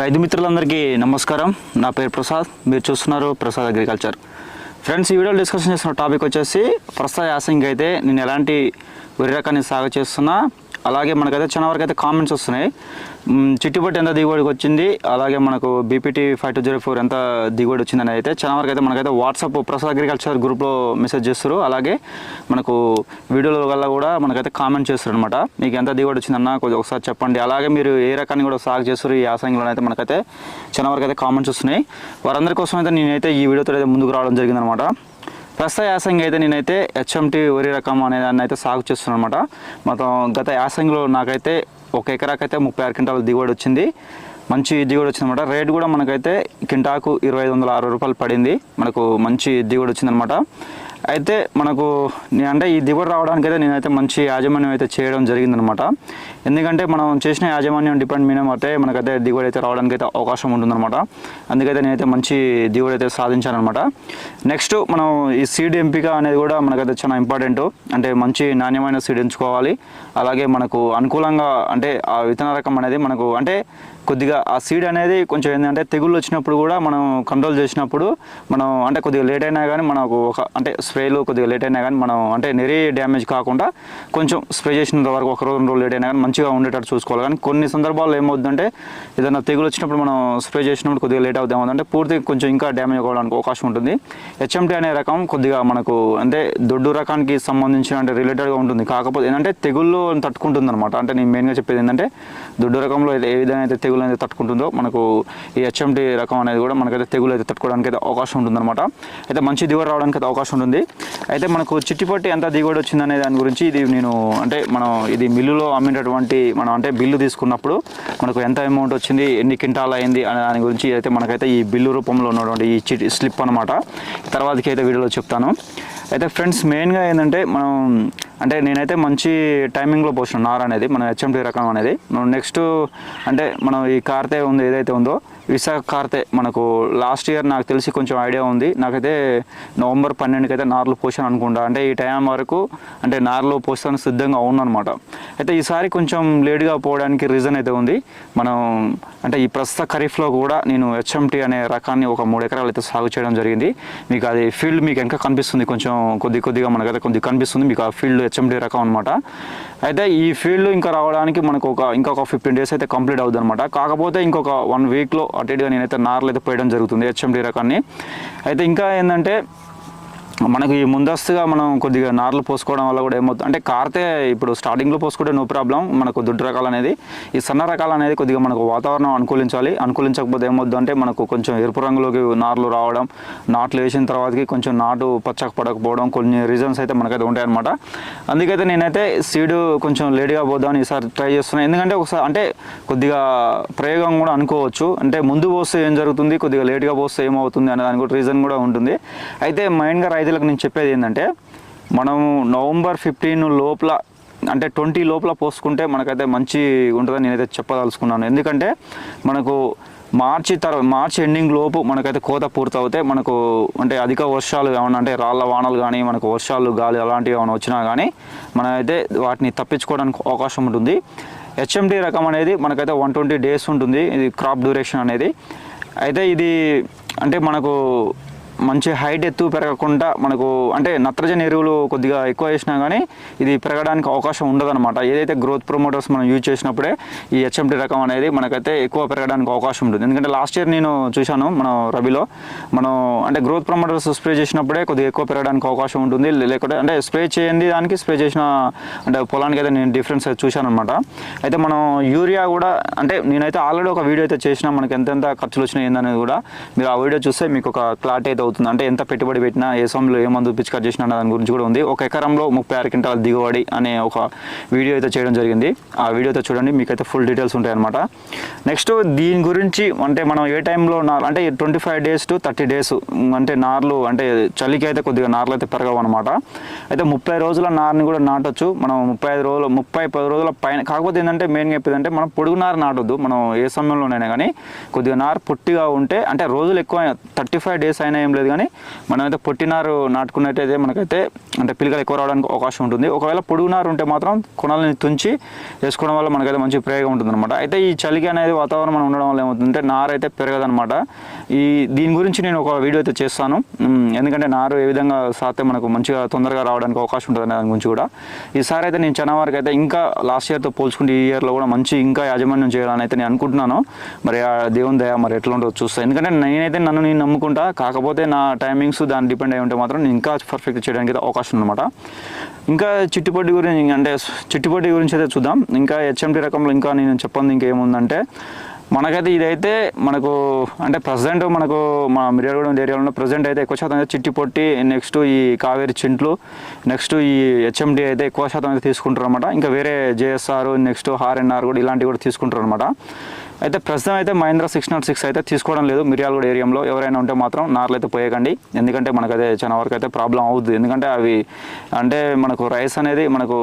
రైతు మిత్రులందరికీ నమస్కారం. నా పేరు ప్రసాద్. మీరు చూస్తున్నారు ప్రసాద్ అగ్రికల్చర్. ఫ్రెండ్స్, ఈ వీడియోలో డిస్కషన్ చేస్తున్న టాపిక్ వచ్చేసి ప్రస్తుత యాసంగి అయితే నేను ఎలాంటి వరి రకాన్ని సాగు చేస్తున్నా, అలాగే మనకైతే చాలా వరకు అయితే కామెంట్స్ వస్తున్నాయి. చిట్టుపట్టి ఎంత దిగుబడికి వచ్చింది, అలాగే మనకు బీపీటీ 5204 ఎంత దిగుబడి వచ్చిందని అయితే చాలా వరకు అయితే మనకైతే వాట్సాప్ ప్రసాద్ అగ్రికల్చర్ గ్రూప్లో మెసేజ్ చేస్తారు. అలాగే మనకు వీడియోల వల్ల కూడా మనకైతే కామెంట్ చేస్తారు అనమాట. మీకు ఎంత దిగుబడి వచ్చిందన్న కొద్దిగా ఒకసారి చెప్పండి, అలాగే మీరు ఏ రకాన్ని కూడా సాగు చేస్తారు ఈ యాసంగిలో అయితే మనకైతే చాలా వరకు అయితే కామెంట్స్ వస్తున్నాయి. వారందరి కోసం అయితే నేనైతే ఈ వీడియోతో అయితే ముందుకు రావడం జరిగిందనమాట. ప్రస్తుత యాసంగి అయితే నేనైతే హెచ్ఎంటీ వరి రకం అనే దాన్ని అయితే సాగు చేస్తున్నాను అనమాట. మొత్తం గత యాసంగిలో నాకైతే 1 ఎకరాకైతే 36 క్వింటాల దిగుబడి వచ్చింది. మంచి దిగుబడి వచ్చిందనమాట. రేట్ కూడా మనకైతే కింటాకు 2560 రూపాయలు పడింది. మనకు మంచి దిగుబడి వచ్చిందనమాట. అయితే మనకు అంటే ఈ దిగుబడి రావడానికి అయితే నేనైతే మంచి యాజమాన్యం అయితే చేయడం జరిగిందనమాట. ఎందుకంటే మనం చేసిన యాజమాన్యం డిపెండ్ మీద అయితే మనకైతే దిగుబడి అయితే రావడానికి అయితే అవకాశం ఉంటుందన్నమాట. అందుకైతే నేనైతే మంచి దిగుబడి అయితే సాధించానమాట. నెక్స్ట్ మనం ఈ సీడ్ ఎంపిక అనేది కూడా మనకైతే చాలా ఇంపార్టెంట్. అంటే మంచి నాణ్యమైన సీడ్ ఎంచుకోవాలి. అలాగే మనకు అనుకూలంగా అంటే ఆ విత్తన రకం అనేది మనకు అంటే కొద్దిగా ఆ సీడ్ అనేది కొంచెం ఏంటంటే తెగుళ్ళు వచ్చినప్పుడు కూడా మనం కంట్రోల్ చేసినప్పుడు మనం అంటే కొద్దిగా లేట్ అయినా కానీ మనకు ఒక అంటే స్ప్రేలు కొద్దిగా లేట్ అయినా కానీ మనం అంటే నెరీ డ్యామేజ్ కాకుండా కొంచెం స్ప్రే చేసిన వరకు 1 రోజు 2 రోజులు లేట్ అయినా కానీ మంచిగా ఉండేటట్టు చూసుకోవాలి. కానీ కొన్ని సందర్భాల్లో ఏమవుతుందంటే ఏదైనా తెగులు వచ్చినప్పుడు మనం స్ప్రే చేసినప్పుడు కొద్దిగా లేట్ అవుతాం అంటే పూర్తిగా కొంచెం ఇంకా డ్యామేజ్ అవ్వడానికి అవకాశం ఉంటుంది. హెచ్ఎంటీ అనే రకం కొద్దిగా మనకు అంటే దొడ్డు రకానికి సంబంధించిన అంటే రిలేటెడ్గా ఉంటుంది. కాకపోతే ఏంటంటే తెగుళ్ళు తట్టుకుంటుంది అనమాట. అంటే నేను మెయిన్గా చెప్పేది ఏంటంటే దొడ్డు రకంలో ఏ విధంగా అయితే తెగులు అనేది తట్టుకుంటుందో మనకు ఈ హెచ్ఎంటీ రకం అనేది కూడా మనకైతే తెగులు అయితే తట్టుకోవడానికి అయితే అవకాశం ఉంటుందన్నమాట. అయితే మంచి దిగుబడి రావడానికి అయితే అవకాశం ఉంటుంది. అయితే మనకు చిట్టిపట్టి ఎంత దిగుబడి వచ్చిందనే దాని గురించి ఇది నేను అంటే మనం ఇది మిల్లులో అమ్మేటటువంటి మనం అంటే బిల్లు తీసుకున్నప్పుడు మనకు ఎంత అమౌంట్ వచ్చింది, ఎన్ని క్వింటాల్ అయింది అనే దాని గురించి అయితే మనకైతే ఈ బిల్లు రూపంలో ఉన్నటువంటి ఈ స్లిప్ అనమాట తర్వాతకి అయితే వీడియోలో చెప్తాను. అయితే ఫ్రెండ్స్, మెయిన్గా ఏంటంటే మనం అంటే నేనైతే మంచి టైమింగ్లో పోసిన నార అనేది మన హెచ్ఎంటీ రకం అనేది. నెక్స్ట్ అంటే మనం ఈ కార్తే ఉంది ఏదైతే ఉందో విశాఖ కార్తే మనకు లాస్ట్ ఇయర్ నాకు తెలిసి కొంచెం ఐడియా ఉంది. నాకైతే నవంబర్ 12కి అయితే నార్లు పోసాను అనుకుంటా. అంటే ఈ టైం వరకు అంటే నార్లు పోస్తాను సిద్ధంగా ఉన్నానమాట. అయితే ఈసారి కొంచెం లేట్గా పోవడానికి రీజన్ అయితే ఉంది. మనం అంటే ఈ ప్రస్తుత ఖరీఫ్లో కూడా నేను హెచ్ఎంటీ అనే రకాన్ని ఒక 3 ఎకరాలు అయితే సాగు చేయడం జరిగింది. మీకు అది ఫీల్డ్ మీకు ఇంకా కనిపిస్తుంది, కొంచెం కొద్దిగా మనకైతే కొద్దిగా కనిపిస్తుంది మీకు ఆ ఫీల్డ్ హెచ్ఎంటీ రకం అనమాట. అయితే ఈ ఫీల్డ్ ఇంకా రావడానికి మనకు ఇంకొక 15 డేస్ అయితే కంప్లీట్ అవుతుంది అనమాట. కాకపోతే ఇంకొక 1 వీక్లో అటు ఇటుగా నేనైతే నార్లు అయితే పోయడం జరుగుతుంది హెచ్ఎంటీ రకాన్ని. అయితే ఇంకా ఏంటంటే మనకి ముందస్తుగా మనం కొద్దిగా నార్లు పోసుకోవడం వల్ల కూడా ఏమవుతుంది అంటే కార్తే ఇప్పుడు స్టార్టింగ్లో పోసుకుంటే నో ప్రాబ్లం. మనకు దొడ్డు రకాలు అనేది ఈ సన్న రకాలు అనేది కొద్దిగా మనకు వాతావరణం అనుకూలించకపోతే ఏమవుతుంది అంటే మనకు కొంచెం ఎరుపు రంగులోకి నార్లు రావడం, నాట్లు వేసిన తర్వాతకి కొంచెం నాటు పచ్చక పడకపోవడం కొన్ని రీజన్స్ అయితే మనకైతే ఉంటాయన్నమాట. అందుకైతే నేనైతే సీడ్ కొంచెం లేట్గా పోదామని ఈసారి ట్రై చేస్తున్నాను. ఎందుకంటే ఒకసారి అంటే కొద్దిగా ప్రయోగం కూడా అనుకోవచ్చు. అంటే ముందు పోస్తే ఏం జరుగుతుంది, కొద్దిగా లేట్గా పోస్తే ఏమవుతుంది అనే దాని కూడా రీజన్ కూడా ఉంటుంది. అయితే మెయిన్గా రైతులకు నేను చెప్పేది ఏంటంటే మనం నవంబర్ 15 లోపల అంటే 20 లోపల పోసుకుంటే మనకైతే మంచి ఉంటుందని నేనైతే చెప్పదలుచుకున్నాను. ఎందుకంటే మనకు మార్చి ఎండింగ్ లోపు మనకైతే కోత పూర్తవుతే మనకు అంటే అధిక వర్షాలు ఏమన్నా అంటే రాళ్ళ వానలు కానీ మనకు వర్షాలు గాలి అలాంటివి ఏమైనా వచ్చినా కానీ మనమైతే వాటిని తప్పించుకోవడానికి అవకాశం ఉంటుంది. హెచ్ఎంటీ రకం అనేది మనకైతే 120 డేస్ ఉంటుంది ఇది క్రాప్ డ్యూరేషన్ అనేది. అయితే ఇది అంటే మనకు మంచి హైట్ ఎత్తు పెరగకుండా మనకు అంటే నత్రజని ఎరువులు కొద్దిగా ఎక్కువ వేసినా కానీ ఇది పెరగడానికి అవకాశం ఉండదన్నమాట. ఏదైతే గ్రోత్ ప్రమోటర్స్ మనం యూజ్ చేసినప్పుడే ఈ హెచ్ఎంటీ రకం అనేది మనకైతే ఎక్కువ పెరగడానికి అవకాశం ఉంటుంది. ఎందుకంటే లాస్ట్ ఇయర్ నేను చూశాను మనం రబీలో మనం అంటే గ్రోత్ ప్రమోటర్స్ స్ప్రే చేసినప్పుడే కొద్దిగా ఎక్కువ పెరగడానికి అవకాశం ఉంటుంది. లేకపోతే అంటే స్ప్రే చేయండి దానికి స్ప్రే చేసిన అంటే పొలానికి అయితే నేను డిఫరెన్స్ అయితే చూశాను అనమాట. అయితే మనం యూరియా కూడా అంటే నేనైతే ఆల్రెడీ ఒక వీడియో అయితే చేసినా మనకి ఎంతెంత ఖర్చులు వచ్చినాయి ఏందనేది కూడా మీరు ఆ వీడియో చూస్తే మీకు ఒక క్లారిటీ అయితే అవుతుంది. అంటే ఎంత పెట్టుబడి పెట్టినా ఏ సమయంలో ఏ మందు పిచికారి చేసినా దాని గురించి కూడా ఉంది. 1 ఎకరంలో 36 క్వింటాల దిగుబడి అనే ఒక వీడియో అయితే చేయడం జరిగింది. ఆ వీడియో అయితే చూడండి, మీకైతే ఫుల్ డీటెయిల్స్ ఉంటాయి అనమాట. నెక్స్ట్ దీని గురించి అంటే మనం ఏ టైంలో అంటే 25 డేస్ టు 30 డేస్ అంటే నార్లు అంటే చలికి అయితే కొద్దిగా నార్లు అయితే పెరగవు అనమాట. అయితే 30 రోజుల నారుని కూడా నాటొచ్చు మనం 30 రోజుల పైన. కాకపోతే ఏంటంటే మెయిన్గా చెప్పేదంటే మనం పొడుగు నారు నాటొద్దు. మనం ఏ సమయంలోనైనా కానీ కొద్దిగా నారు పొట్టిగా ఉంటే అంటే రోజులు ఎక్కువ 35 డేస్ అయినా ఏం లేదు లేదు, కానీ మనమైతే పొట్టి నారు నాటుకున్నట్టయితే మనకైతే అంటే పిల్లలు ఎక్కువ రావడానికి అవకాశం ఉంటుంది. ఒకవేళ పొడుగు నారు ఉంటే మాత్రం కొనాలని తుంచి వేసుకోవడం వల్ల మనకైతే మంచి ప్రయోగం ఉంటుంది అనమాట. అయితే ఈ చలికి అనేది వాతావరణం మనం ఉండడం వల్ల ఏమవుతుందంటే నారు అయితే పెరగదనమాట. దీని గురించి నేను ఒక వీడియో అయితే చేస్తాను, ఎందుకంటే నారు ఏ విధంగా సాతే మనకు మంచిగా తొందరగా రావడానికి అవకాశం ఉంటుంది అనే దాని గురించి కూడా. ఈసారి అయితే నేను చాలా వరకు అయితే ఇంకా లాస్ట్ ఇయర్తో పోల్చుకుంటే ఈ ఇయర్లో కూడా మంచి ఇంకా యాజమాన్యం చేయాలని అయితే నేను అనుకుంటున్నాను. మరి ఆ దేవుని దయ మరి ఎట్లా ఉంటుందో చూస్తాను, ఎందుకంటే నేనైతే నన్ను నేను నమ్ముకుంటా. కాకపోతే నా టైమింగ్స్ దాన్ని డిపెండ్ అయి ఉంటే మాత్రం నేను ఇంకా పర్ఫెక్ట్ చేయడానికి అయితే అవకాశం ఉందన్నమాట. ఇంకా చిట్టుపొట్టి గురించి అంటే చిట్టుపొట్టి గురించి అయితే చూద్దాం. ఇంకా హెచ్ఎంటీ రకంలో ఇంకా నేను చెప్పండి ఇంకేముందంటే మనకైతే ఇదైతే మనకు అంటే ప్రజెంట్ మనకు మా మిర్యాలగూడెం ఏరియాలో ప్రజెంట్ అయితే ఎక్కువ శాతం అయితే చిట్టిపొట్టి, నెక్స్ట్ ఈ కావేరి చింట్లు, నెక్స్ట్ ఈ హెచ్ఎండి అయితే ఎక్కువ శాతం అయితే తీసుకుంటారు అనమాట. ఇంకా వేరే జేఎస్ఆర్, నెక్స్ట్ ఆర్ఎన్ఆర్ కూడా ఇలాంటివి కూడా తీసుకుంటారు అనమాట. అయితే ప్రస్తుతం అయితే మహీంద్రా 606 అయితే తీసుకోవడం లేదు మిర్యాలగూడ ఏరియాలో. ఎవరైనా ఉంటే మాత్రం నార్లు అయితే పోయకండి, ఎందుకంటే మనకైతే చాలా వరకు అయితే ప్రాబ్లం అవుతుంది. ఎందుకంటే అవి అంటే మనకు రైస్ అనేది మనకు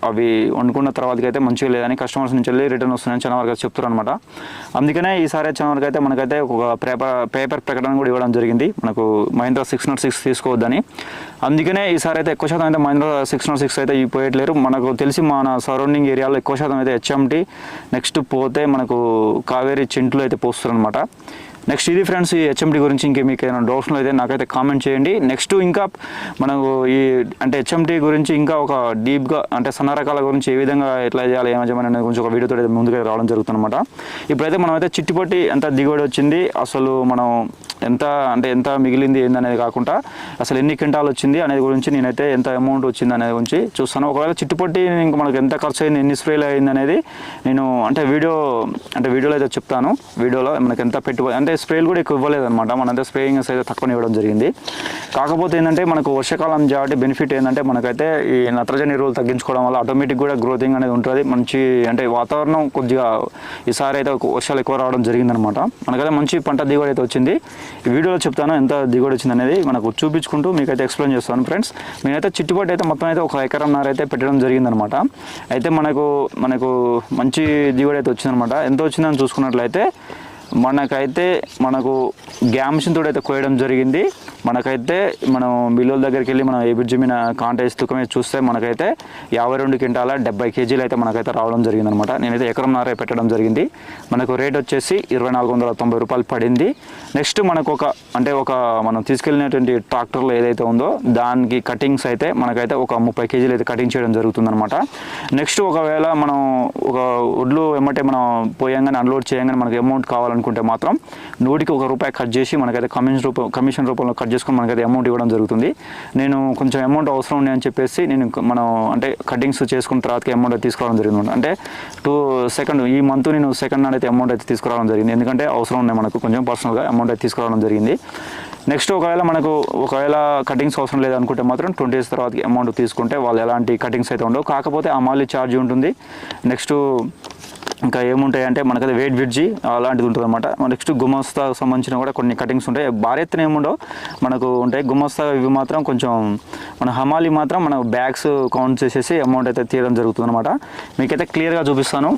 అవి వండుకున్న తర్వాతకి అయితే మంచిగా లేదని కస్టమర్స్ నుంచి వెళ్ళి రిటర్న్ వస్తుందని చాలా వరకు అయితే చెప్తారు అనమాట. అందుకనే ఈసారి చాలా వరకు అయితే మనకైతే ఒక పేపర్ ప్రకటన కూడా ఇవ్వడం జరిగింది, మనకు మహీంద్రా 606 తీసుకోవద్దని. అందుకనే ఈసారి అయితే ఎక్కువ శాతం అయితే మహీంద్రా 606 అయితే పోయట్లేరు. మనకు తెలిసి మన సరౌండింగ్ ఏరియాలో ఎక్కువ శాతం అయితే హెచ్ఎంటీ, నెక్స్ట్ పోతే మనకు కావేరి చింట్లు అయితే పోస్తారు అనమాట. నెక్స్ట్ ఇది ఫ్రెండ్స్ ఈ హెచ్ఎంటీ గురించి. ఇంకే మీకు ఏమైనా డౌట్స్లో అయితే నాకైతే కామెంట్ చేయండి. నెక్స్ట్ ఇంకా మనకు ఈ అంటే హెచ్ఎంటీ గురించి ఇంకా ఒక డీప్గా అంటే సన్న రకాల గురించి ఏ విధంగా ఎట్లా చేయాలి ఏమని అనే గురించి ఒక వీడియోతో అయితే ముందుగా రావడం జరుగుతుంది అనమాట. ఇప్పుడైతే మనం అయితే చిట్టిపొట్టి ఎంత దిగుబడి వచ్చింది, అసలు మనం ఎంత మిగిలింది ఏందనేది కాకుండా అసలు ఎన్ని క్వింటాలు వచ్చింది అనేది గురించి నేనైతే ఎంత అమౌంట్ వచ్చింది అనేది గురించి చూస్తాను. ఒకవేళ చిట్టుపొట్టి ఇంకా మనకు ఎంత ఖర్చు అయింది, ఎన్ని స్ప్రేలు అయింది అనేది నేను అంటే వీడియోలో అయితే చెప్తాను. వీడియోలో మనకి ఎంత పెట్టుబడి అంటే స్ప్రేలు కూడా ఎక్కువ ఇవ్వలేదన్నమాట, మనైతే స్ప్రేయింగ్స్ అయితే తక్కువ ఇవ్వడం జరిగింది. కాకపోతే ఏంటంటే మనకు వర్షాకాలం కాబట్టి బెనిఫిట్ ఏంటంటే మనకైతే ఈ నత్రజని ఎరువులు తగ్గించుకోవడం వల్ల ఆటోమేటిక్ కూడా గ్రోతింగ్ అనేది ఉంటుంది. మంచి అంటే వాతావరణం కొద్దిగా ఈసారి అయితే వర్షాలు ఎక్కువ రావడం జరిగిందనమాట. మనకైతే మంచి పంట దిగుబడి అయితే వచ్చింది. ఈ వీడియోలో చెప్తాను ఎంత దిగుబడి వచ్చింది అనేది మనకు చూపించుకుంటూ మీకైతే ఎక్స్ప్లెయిన్ చేస్తాను ఫ్రెండ్స్. నేనైతే చిట్టుపొట్టి అయితే మొత్తం అయితే 1 ఎకరం నార అయితే పెట్టడం జరిగిందనమాట. అయితే మనకు మంచి దిగుబడి అయితే వచ్చిందనమాట. ఎంత వచ్చిందని చూసుకున్నట్లయితే మనకు గ్యామ్ మిషన్ తోటి అయితే కోయడం జరిగింది. మనకైతే మనం మిల్లుల దగ్గరికి వెళ్ళి మనం ఏబిడ్జి మీద కాంటేజ్ తూకమే చూస్తే మనకైతే 52 క్వింటాల 70 కేజీలు అయితే మనకైతే రావడం జరిగింది అనమాట. నేనైతే ఎకరం నారే పెట్టడం జరిగింది. మనకు రేట్ వచ్చేసి 2490 రూపాయలు పడింది. నెక్స్ట్ మనకు మనం తీసుకెళ్ళినటువంటి ట్రాక్టర్లో ఏదైతే ఉందో దానికి కటింగ్స్ అయితే మనకైతే ఒక 30 కేజీలు అయితే కటింగ్ చేయడం జరుగుతుంది అనమాట. నెక్స్ట్ ఒకవేళ మనం ఒక ఒడ్లు వెంబటే మనం పోయంగానే అన్లోడ్ చేయంగానే మనకి అమౌంట్ కావాలనుకుంటే మాత్రం 100కి ₹1 కట్ చేసి మనకైతే కమిషన్ రూపంలో కట్ చేసుకొని మనకైతే అమౌంట్ ఇవ్వడం జరుగుతుంది. నేను కొంచెం అమౌంట్ అవసరం ఉంది అని చెప్పేసి మనం అంటే కటింగ్స్ చేసుకున్న తర్వాతకి అమౌంట్ అయితే తీసుకురావడం జరిగింది. అంటే ఈ మంత్ నేను సెకండ్ నాడు అయితే అమౌంట్ అయితే తీసుకురావడం జరిగింది, ఎందుకంటే అవసరం ఉన్నాయి మనకు కొంచెం పర్సనల్గా అమౌంట్ అయితే తీసుకురావడం జరిగింది. నెక్స్ట్ ఒకవేళ కటింగ్స్ అవసరం లేదనుకుంటే మాత్రం 20 days తర్వాత అమౌంట్ తీసుకుంటే వాళ్ళు ఎలాంటి కటింగ్స్ అయితే ఉండవు. కాకపోతే అమాలి ఛార్జ్ ఉంటుంది. నెక్స్ట్ ఇంకా ఏముంటాయి అంటే మనకైతే వెయిట్ బ్రిడ్జి అలాంటిది ఉంటుంది అనమాట. నెక్స్ట్ గుమస్తా సంబంధించిన కూడా కొన్ని కటింగ్స్ ఉంటాయి. భారీ ఎత్తున ఏముండవు మనకు ఉంటాయి. గుమస్తా ఇవి మాత్రం కొంచెం మన హమాలి మాత్రం మన బ్యాగ్స్ కౌంట్ చేసేసి అమౌంట్ అయితే తీయడం జరుగుతుంది అనమాట. మీకైతే క్లియర్గా చూపిస్తాను.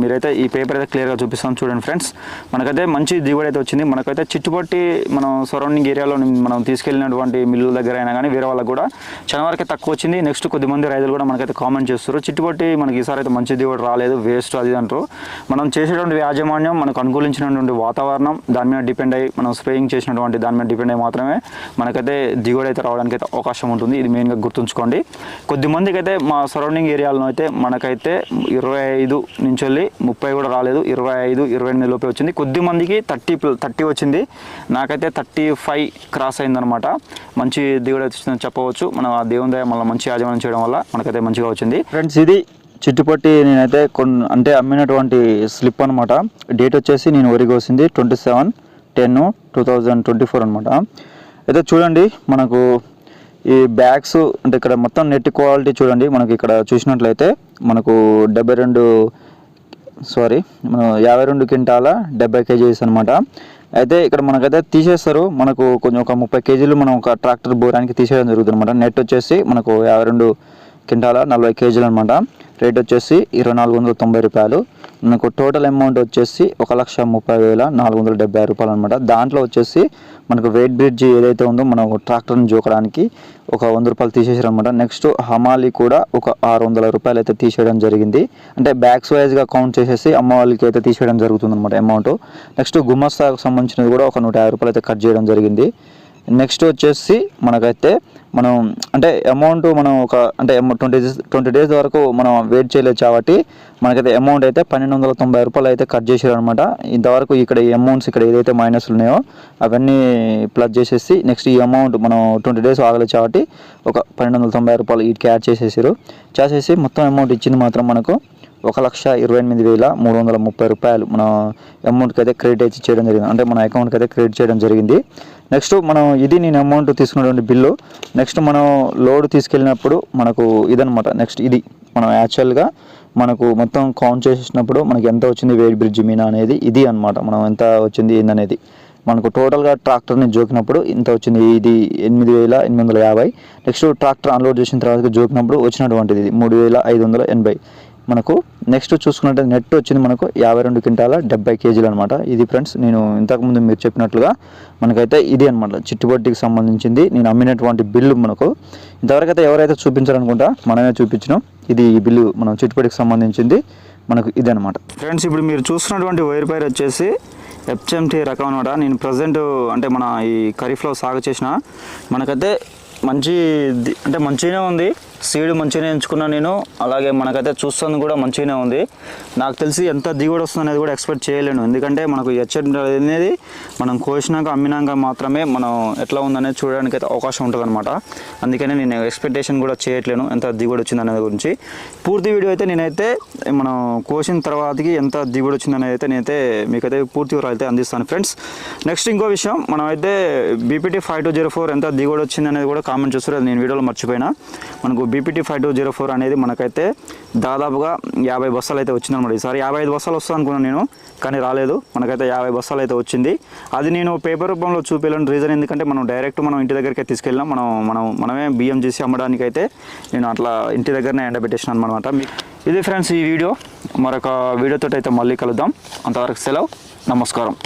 మీరైతే ఈ పేపర్ అయితే క్లియర్గా చూపిస్తాను చూడండి ఫ్రెండ్స్. మనకైతే మంచి దిగుబడి అయితే వచ్చింది. మనకైతే చిట్టుపొట్టి మనం సరౌండింగ్ ఏరియాలో మనం తీసుకెళ్ళినటువంటి మిల్లుల దగ్గర అయినా కానీ వేరే వాళ్ళకి కూడా చాలా వరకే తక్కువ వచ్చింది. నెక్స్ట్ కొద్దిమంది రైతులు కూడా మనకైతే కామెంట్ చేస్తారు, చిట్టుపొట్టి మనకి ఈసారి అయితే మంచి దిగుబడి రాలేదు, వేస్ట్ అది అంటారు. మనం చేసేటువంటి యాజమాన్యం మనకు అనుకూలించినటువంటి వాతావరణం దాని మీద డిపెండ్ అయ్యి మనం స్ప్రేయింగ్ చేసినటువంటి దాని మీద డిపెండ్ అయ్యి మాత్రమే మనకైతే దిగుబడి అయితే రావడానికి అయితే అవకాశం ఉంటుంది. ఇది మెయిన్గా గుర్తుంచుకోండి. కొద్దిమందికి అయితే మా సరౌండింగ్ ఏరియాలో అయితే మనకైతే 25 నుంచి వెళ్ళి 30 కూడా రాలేదు, 25-28 లోపే వచ్చింది. కొద్దిమందికి 30 వచ్చింది. నాకైతే 35 క్రాస్ అయిందనమాట. మంచి దిగుబడి వచ్చిందని చెప్పవచ్చు. మనం ఆ దేవుని దయ మళ్ళీ మంచి యాజమాన్యం చేయడం వల్ల మనకైతే మంచిగా వచ్చింది ఫ్రెండ్స్. ఇది చిట్టుపొట్టి నేనైతే అమ్మినటువంటి స్లిప్ అనమాట. డేట్ వచ్చేసి నేను వరి కోసింది 27/10/2024 అనమాట. అయితే చూడండి మనకు ఈ బ్యాగ్స్ అంటే ఇక్కడ మొత్తం నెట్ క్వాలిటీ చూడండి. మనకి ఇక్కడ చూసినట్లయితే మనకు 52 క్వింటాల 70 కేజీస్ అనమాట. అయితే ఇక్కడ మనకైతే తీసేస్తారు. మనకు కొంచెం ఒక 30 కేజీలు మనం ఒక ట్రాక్టర్ బోరానికి తీసేయడం జరుగుతుంది అనమాట. నెట్ వచ్చేసి మనకు 52 క్వింటాల 40 కేజీలు అనమాట. రేట్ వచ్చేసి 2490 రూపాయలు. మనకు టోటల్ అమౌంట్ వచ్చేసి 1,30,476 రూపాయలు అనమాట. దాంట్లో వచ్చేసి మనకు వెయిట్ బ్రిడ్జ్ ఏదైతే ఉందో మనం ట్రాక్టర్ని జోకడానికి ఒక 100 రూపాయలు తీసేసారు అనమాట. నెక్స్ట్ హమాలి కూడా ఒక 600 రూపాయలు అయితే తీసేయడం జరిగింది. అంటే బ్యాక్స్ వైజ్గా కౌంట్ చేసేసి అమ్మ వాళ్ళకి అయితే తీసేయడం జరుగుతుంది అనమాట అమౌంట్. నెక్స్ట్ గుమస్తాకు సంబంధించినది కూడా ఒక 150 రూపాయలు అయితే కట్ చేయడం జరిగింది. నెక్స్ట్ వచ్చేసి మనకైతే మనం అంటే అమౌంట్ మనం ఒక అంటే 20 డేస్ వరకు మనం వెయిట్ చేయలేదు కాబట్టి మనకైతే అమౌంట్ అయితే 1,290 రూపాయలు అయితే కట్ చేసారు అనమాట. ఇంతవరకు ఇక్కడ ఈ అమౌంట్స్ ఇక్కడ ఏదైతే మైనస్లు ఉన్నాయో అవన్నీ ప్లస్ చేసేసి నెక్స్ట్ ఈ అమౌంట్ మనం 20 డేస్ ఆగలేదు కాబట్టి ఒక 1,290 రూపాయలు వీటికి యాడ్ చేసేసారు. చేసేసి మొత్తం అమౌంట్ ఇచ్చింది మాత్రం మనకు 1,28,330 రూపాయలు మన అమౌంట్కి అయితే క్రెడిట్ అయితే చేయడం జరిగింది. అంటే మన అకౌంట్కి అయితే క్రెడిట్ చేయడం జరిగింది. నెక్స్ట్ మనం ఇది నేను అమౌంట్ తీసుకున్నటువంటి బిల్లు. నెక్స్ట్ మనం లోడ్ తీసుకెళ్ళినప్పుడు మనకు ఇదనమాట. నెక్స్ట్ ఇది మనం యాక్చువల్గా మనకు మొత్తం కౌంట్ చేసేసినప్పుడు మనకి ఎంత వచ్చింది వెయిట్ బ్రిడ్జ్ మీనా అనేది ఇది అనమాట. మనం ఎంత వచ్చింది ఏందనేది మనకు టోటల్గా ట్రాక్టర్ని జోకినప్పుడు ఇంత వచ్చింది. ఇది 8,850. నెక్స్ట్ ట్రాక్టర్ అన్లోడ్ చేసిన తర్వాత జోకినప్పుడు వచ్చినటువంటిది ఇది 3,580 మనకు. నెక్స్ట్ చూసుకున్నట్టు నెట్ వచ్చింది మనకు 52 క్వింటాల 70 కేజీలు అనమాట. ఇది ఫ్రెండ్స్ నేను ఇంతకుముందు మీరు చెప్పినట్లుగా మనకైతే ఇది అనమాట చిట్టుబొట్టికి సంబంధించింది నేను అమ్మినటువంటి బిల్లు. మనకు ఇంతవరకు అయితే ఎవరైతే చూపించారనుకుంటా మనమే చూపించినాం. ఇది ఈ బిల్లు మనం చిట్టుబొట్టికి సంబంధించింది మనకు ఇది అనమాట. ఫ్రెండ్స్ ఇప్పుడు మీరు చూస్తున్నటువంటి వైర్ పైర్ వచ్చేసి FCMT రకం అనమాట. నేను ప్రజెంట్ అంటే మన ఈ ఖరీఫ్లో సాగు చేసిన మనకైతే మంచిగానే ఉంది. సీడ్ మంచిగానే ఎంచుకున్నాను నేను. అలాగే మనకైతే చూస్తుంది కూడా మంచిగానే ఉంది. నాకు తెలిసి ఎంత దిగుబడి వస్తుంది అనేది కూడా ఎక్స్పెక్ట్ చేయలేను. ఎందుకంటే మనకు హెచ్ఎం అనేది మనం కోసినాక అమ్మినాక మాత్రమే మనం ఎట్లా ఉందనేది చూడడానికి అయితే అవకాశం ఉంటుంది అనమాట. అందుకనే నేను ఎక్స్పెక్టేషన్ కూడా చేయట్లేను ఎంత దిగుబడి వచ్చింది అనేది గురించి. పూర్తి వీడియో అయితే నేనైతే మనం కోసిన తర్వాతకి ఎంత దిగుబడి వచ్చింది అనేది అయితే నేనైతే మీకైతే పూర్తి వివరాలు అయితే అందిస్తాను ఫ్రెండ్స్. నెక్స్ట్ ఇంకో విషయం మనం అయితే BPT 5204 ఎంత దిగుబడి వచ్చింది అనేది కూడా కామెంట్ చేస్తారు. నేను వీడియోలో మర్చిపోయినా. మనకు BPT 5204 అనేది మనకైతే దాదాపుగా 50 బస్తాలు అయితే వచ్చిందనమాట. ఈసారి 55 బస్తాలు వస్తుంది అనుకున్నాను నేను, కానీ రాలేదు. మనకైతే 50 బస్తాలు అయితే వచ్చింది. అది నేను పేపర్ రూపంలో చూపించలేని రీజన్ ఎందుకంటే మనం డైరెక్ట్ మనం ఇంటి దగ్గరికి తీసుకెళ్ళినాం. మనమే బియ్యం చేసి అమ్మడానికి అయితే నేను అట్లా ఇంటి దగ్గరనే ఎండబెట్టేసాను అనమాట. ఇది ఫ్రెండ్స్ ఈ వీడియో. మరొక వీడియోతో అయితే మళ్ళీ కలుద్దాం. అంతవరకు సెలవు. నమస్కారం.